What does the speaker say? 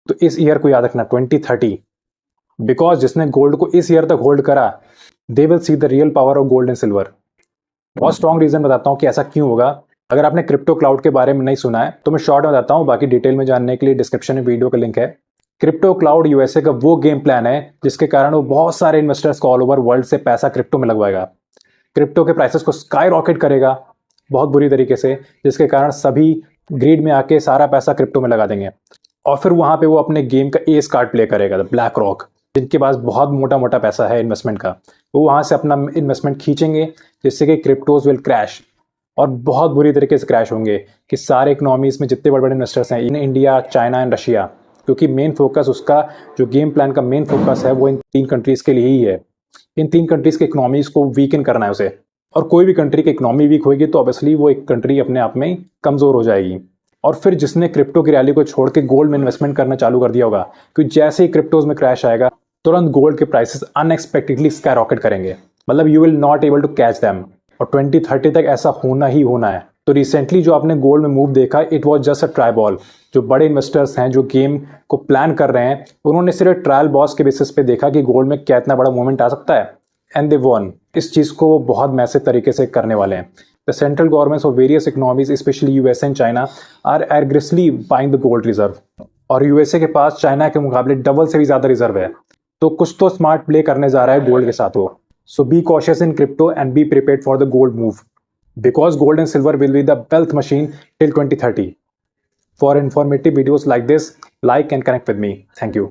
तो इस ईयर को याद रखना 2030, बिकॉज जिसने गोल्ड को इस ईयर तक होल्ड करा they will see the real power of gold and silver. बहुत स्ट्रॉन्ग रीजन बताता हूँ कि ऐसा क्यों होगा। अगर आपने क्रिप्टो क्लाउड के बारे में नहीं सुना है तो मैं शॉर्ट में बताता हूँ, बाकी डिटेल में जानने के लिए डिस्क्रिप्शन में वीडियो का लिंक है। क्रिप्टो क्लाउड यूएसए का वो गेम प्लान है जिसके कारण वो बहुत सारे इन्वेस्टर्स को ऑल ओवर वर्ल्ड से पैसा क्रिप्टो में लगवाएगा, क्रिप्टो के प्राइसेस को स्काई रॉकेट करेगा बहुत बुरी तरीके से, जिसके कारण सभी ग्रीड में आके सारा पैसा क्रिप्टो में लगा देंगे और फिर वहां पे वो अपने गेम का एस कार्ड प्ले करेगा, द ब्लैक रॉक, जिनके पास बहुत मोटा मोटा पैसा है इन्वेस्टमेंट का। वो वहां से अपना इन्वेस्टमेंट खींचेंगे जिससे कि क्रिप्टोज विल क्रैश और बहुत बुरी तरीके से क्रैश होंगे कि सारे इकोनॉमीज में जितने बड़े बड़े इन्वेस्टर्स हैं in India, China and Russia, क्योंकि मेन फोकस उसका जो गेम प्लान का मेन फोकस है वो इन 3 कंट्रीज के लिए ही है। इन 3 कंट्रीज के इकोनॉमीज को वीकन करना है उसे, और कोई भी कंट्री की इकोनॉमी वीक होगी तो ऑब्वियसली वो एक कंट्री अपने आप में कमजोर हो जाएगी। और फिर जिसने क्रिप्टो की रैली को छोड़ के गोल्ड में इन्वेस्टमेंट करना चालू कर दिया होगा, क्योंकि जैसे ही क्रिप्टोज में क्रैश आएगा तुरंत गोल्ड के प्राइसेस अनएक्सपेक्टेडली स्काई रॉकेट करेंगे, मतलब you will not able to catch them, और 2030 तक ऐसा होना ही होना है। तो रिसेंटली जो आपने गोल्ड में मूव देखा, it was just a try ball. जो बड़े इन्वेस्टर्स हैं जो गेम को प्लान कर रहे हैं उन्होंने सिर्फ ट्रायल बॉस के बेसिस पे देखा कि गोल्ड में क्या इतना बड़ा मूवमेंट आ सकता है, एंड दे वॉन। इस चीज को वो बहुत मैसिव तरीके से करने वाले हैं। The central governments of various economies specially USA and China are aggressively buying the gold reserve, और यूएसए के पास चाइना के मुकाबले डबल से भी ज्यादा रिजर्व है। तो कुछ तो स्मार्ट प्ले करने जा रहा है गोल्ड के साथ वो। So be cautious in crypto and be prepared for the gold move, because gold and silver will be the wealth machine till 2030. For informative videos like this, like and connect with me. Thank you.